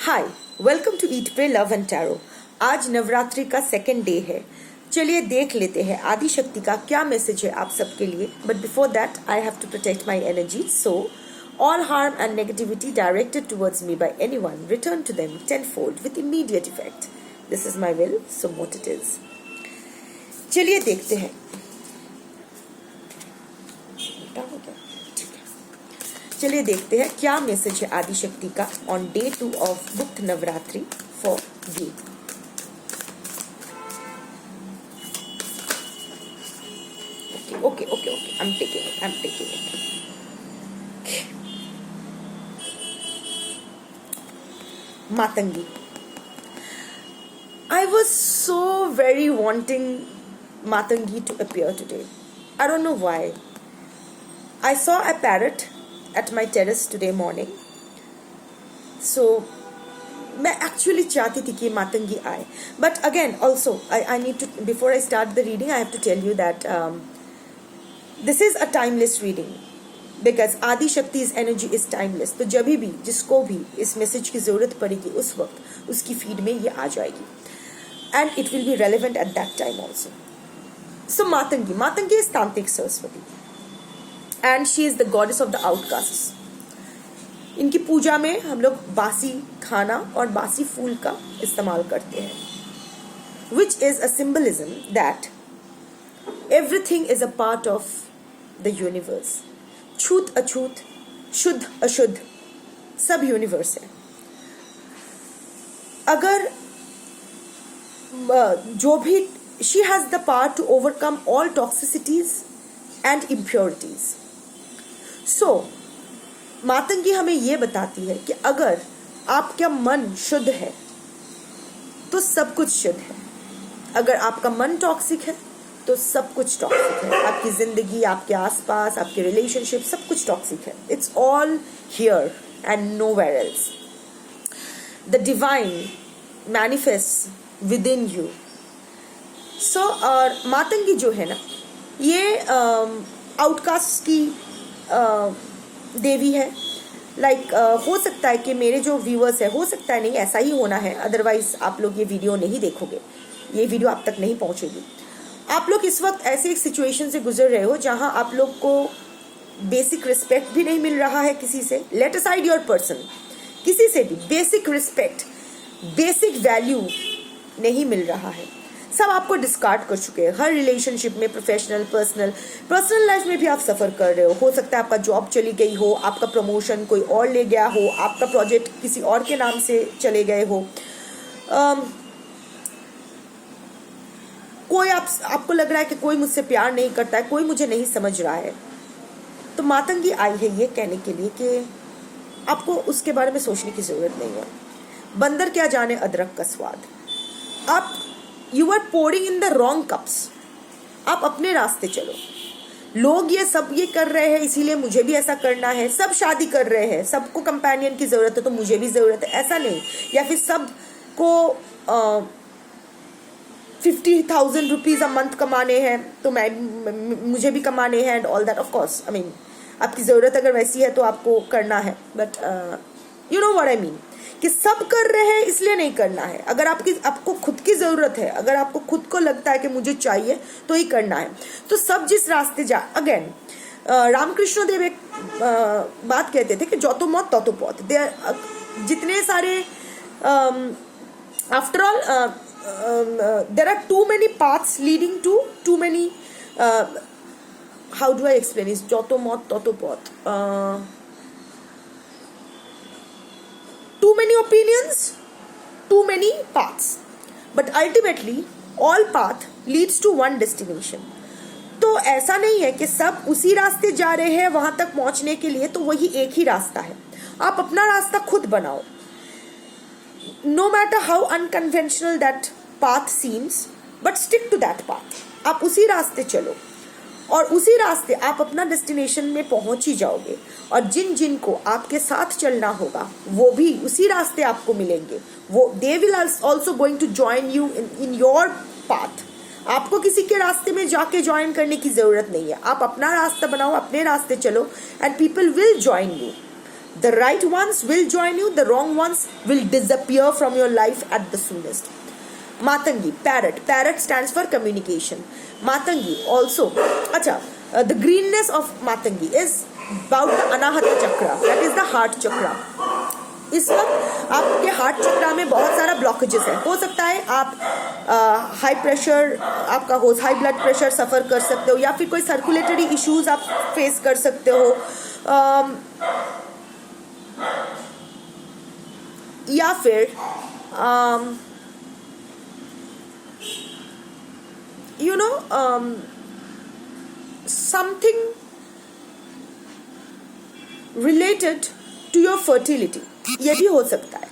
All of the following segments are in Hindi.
Hi, welcome to Eat Pray Love and Tarot. आज नवरात्रि का सेकेंड डे है। चलिए देख लेते हैं आदि शक्ति का क्या मैसेज है आप सबके लिए। But before that I have to protect my energy, so all harm and negativity directed towards me by anyone return to them tenfold with immediate effect. This is my will, so what it is. चलिए देखते हैं। चलिए देखते हैं क्या मैसेज है आदि शक्ति का ऑन डे 2 ऑफ गुप्त Navratri for you. Okay. I'm taking it. Matangi. I was so very wanting Matangi to appear today. I don't know why. I saw a parrot at my terrace today morning. So, मैं actually चाहती थी कि मातंगी आए. But again, also, I need to, before I start the reading, I have to tell you that this is a timeless reading. Because आदि शक्ति's एनर्जी इज टाइमलेस। तो जब भी जिसको भी इस मैसेज की जरूरत पड़ेगी उस वक्त उसकी फीड में ये आ जाएगी and it will be relevant at that time also. So Matangi is तांत्रिक Saraswati and she is the goddess of the outcast. इनकी पूजा में हम लोग बासी खाना और बासी फूल का इस्तेमाल करते हैं, which is a symbolism that everything is a part of the universe. छूत अछूत, शुद्ध अशुद्ध, सब यूनिवर्स है। अगर जो भी she has the power to overcome all toxicities and impurities. So Matangi हमें यह बताती है कि अगर आपका मन शुद्ध है तो सब कुछ शुद्ध है। अगर आपका मन टॉक्सिक है तो सब कुछ टॉक्सिक है। आपकी जिंदगी, आपके आसपास, आपके रिलेशनशिप, सब कुछ टॉक्सिक है। It's all here and nowhere else. The divine manifest within you. So और मातंगी जो है ना, ये आउटकास्ट की देवी है। लाइक हो सकता है कि मेरे जो व्यूअर्स है, हो सकता है नहीं ऐसा ही होना है, अदरवाइज आप लोग ये वीडियो नहीं देखोगे, ये वीडियो आप तक नहीं पहुंचेगी। आप लोग इस वक्त ऐसे एक सिचुएशन से गुजर रहे हो जहां आप लोग को बेसिक रिस्पेक्ट भी नहीं मिल रहा है किसी से। लेट असाइड योर पर्सन, किसी से भी बेसिक रिस्पेक्ट, बेसिक वैल्यू नहीं मिल रहा है। सब आपको डिस्कार्ड कर चुके हैं। हर रिलेशनशिप में, प्रोफेशनल, पर्सनल लाइफ में भी आप सफ़र कर रहे हो सकता है आपका जॉब चली गई हो, आपका प्रमोशन कोई और ले गया हो, आपका प्रोजेक्ट किसी और के नाम से चले गए हो, कोई आपको लग रहा है कि कोई मुझसे प्यार नहीं करता है, कोई मुझे नहीं समझ रहा है। तो मातंगी आई है ये कहने के लिए कि आपको उसके बारे में सोचने की जरूरत नहीं है। बंदर क्या जाने अदरक का स्वाद। आप you are pouring in the wrong cups. आप अपने रास्ते चलो। लोग ये सब ये कर रहे हैं इसीलिए मुझे भी ऐसा करना है। सब शादी कर रहे हैं, सबको कंपेनियन की जरूरत है तो मुझे भी जरूरत है, ऐसा नहीं। या फिर सबको 50,000 रुपीज अ मंथ कमाने हैं तो मुझे भी कमाने हैं and all that. Of course I mean आपकी ज़रूरत अगर वैसी है तो आपको करना है, but you know what I mean कि सब कर रहे हैं इसलिए नहीं करना है। अगर आपको खुद की ज़रूरत है, अगर आपको खुद को लगता है कि मुझे चाहिए तो ही करना है। तो सब जिस रास्ते अगेन रामकृष्ण देव एक बात कहते थे कि जो तो मौत तो पौत। जितने सारे after all there are too many paths leading to too many how do I explain this? Joto mot toto pot. Too many opinions, too many paths, but ultimately all path leads to one destination. तो ऐसा नहीं है कि सब उसी रास्ते जा रहे हैं वहां तक पहुंचने के लिए, तो वही एक ही रास्ता है। आप अपना रास्ता खुद बनाओ। No matter how unconventional that path seems, but stick to that path. आप उसी रास्ते चलो और उसी रास्ते आप अपना डेस्टिनेशन में पहुंच ही जाओगे। और जिन को आपके साथ चलना होगा वो भी उसी रास्ते आपको मिलेंगे। वो they will also going to join you in your path. आपको किसी के रास्ते में जाके ज्वाइन करने की जरूरत नहीं है। आप अपना रास्ता बनाओ, अपने रास्ते चलो and people will join you. The right ones will join you, the wrong ones will disappear from your life at the soonest. Matangi, parrot. Parrot stands for communication. Matangi also, the greenness of Matangi is about the Anahata chakra, that is the heart chakra. इस वक्त आपके हार्ट चक्रा में बहुत सारा ब्लॉकेजेस है. हो सकता है आप हाई प्रेशर आपका हो, हाई ब्लड प्रेशर सफ़र कर सकते हो, या फिर कोई सर्कुलेटरी इश्यूज आप फेस कर सकते हो, या फिर something related to your fertility. ये भी हो सकता है.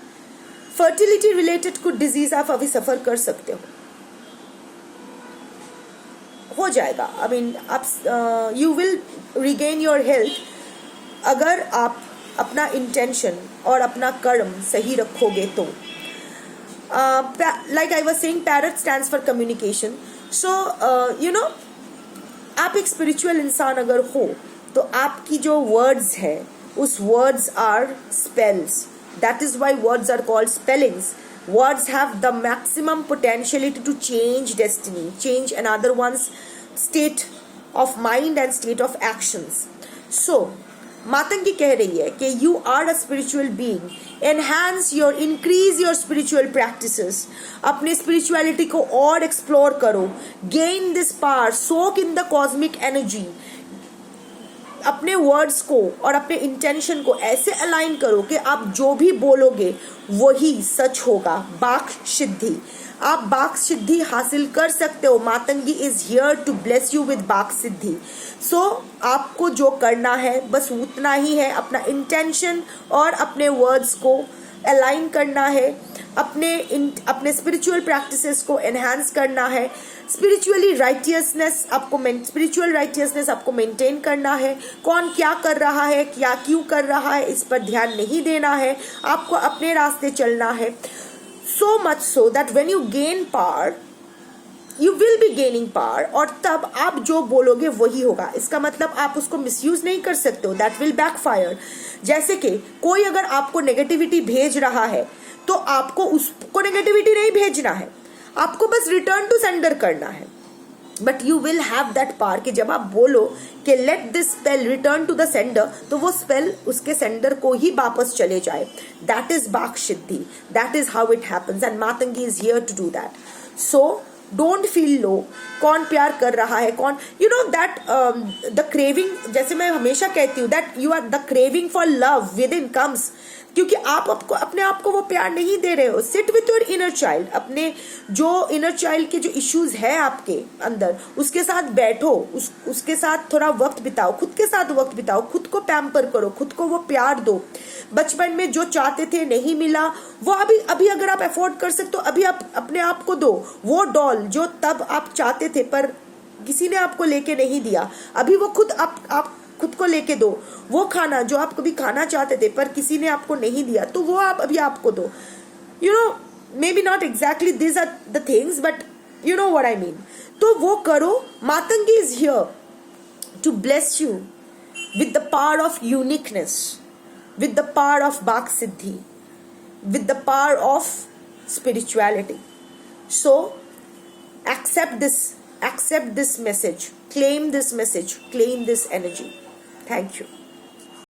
फर्टिलिटी रिलेटेड कुछ डिजीज आप अभी सफर कर सकते हो जाएगा. आई मीन आप you will regain your health अगर आप अपना इंटेंशन और अपना कर्म सही रखोगे तो. Like I was saying, parrot stands for communication. So आप एक स्पिरिचुअल इंसान अगर हो तो आपकी जो वर्ड्स है उस words are spells. That is why words are called spellings. Words have the maximum potentiality to change destiny, change another one's state of mind and state of actions. So, Matangi कह रही है कि you are a spiritual being. Increase your spiritual practices. अपने spirituality को और explore करो. Gain this power. Soak in the cosmic energy. अपने वर्ड्स को और अपने इंटेंशन को ऐसे अलाइन करो कि आप जो भी बोलोगे वही सच होगा. बाक सिद्धि, आप बाक सिद्धि हासिल कर सकते हो. Matangi is here to bless you with vak siddhi. सो आपको जो करना है बस उतना ही है, अपना इंटेंशन और अपने वर्ड्स को अलाइन करना है, अपने स्पिरिचुअल प्रैक्टिसेस को एनहांस करना है, स्पिरिचुअल राइटियसनेस आपको मेंटेन करना है. कौन क्या कर रहा है, क्या क्यों कर रहा है, इस पर ध्यान नहीं देना है. आपको अपने रास्ते चलना है. So much so that when you gain power you will be gaining power, और तब आप जो बोलोगे वही होगा. इसका मतलब आप उसको मिसयूज नहीं कर सकते हो. That will backfire. जैसे कि कोई अगर आपको नेगेटिविटी भेज रहा है तो आपको उसको नेगेटिविटी नहीं भेजना है, आपको बस रिटर्न टू सेंडर करना है. But you will have that power कि जब आप बोलो कि let this spell return to the sender, तो वो स्पेल उसके सेंडर को ही वापस चले जाए. दैट इज बाक सिद्धि. That is how it happens and Matangi is here to do that. So don't feel low. कौन प्यार कर रहा है, कौन दैट द क्रेविंग, जैसे मैं हमेशा कहती हूँ that you are the craving for love within comes, क्योंकि आप अपने आप को वो प्यार नहीं दे रहे हो. Sit with your inner child. अपने जो इनर चाइल्ड के जो इश्यूज है आपके अंदर उसके साथ बैठो, उसके साथ थोड़ा वक्त बिताओ, खुद के साथ वक्त बिताओ, खुद को पैम्पर करो, खुद को वो प्यार दो. बचपन में जो चाहते थे नहीं मिला वो अभी अगर आप अफोर्ड कर सकते हो अभी आप अपने आप को दो. वो डॉल जो तब आप चाहते थे पर किसी ने आपको लेके नहीं दिया, अभी वो खुद आप खुद को लेके दो. वो खाना जो आप कभी खाना चाहते थे पर किसी ने आपको नहीं दिया, तो वो आप अभी आपको दो. Maybe not exactly this are the things but you know what I mean. तो वो करो. Matangi is here to bless you with the power of uniqueness, with the power of Bak Siddhi, with the power of spirituality. So accept this message, claim this message, claim this energy. Thank you.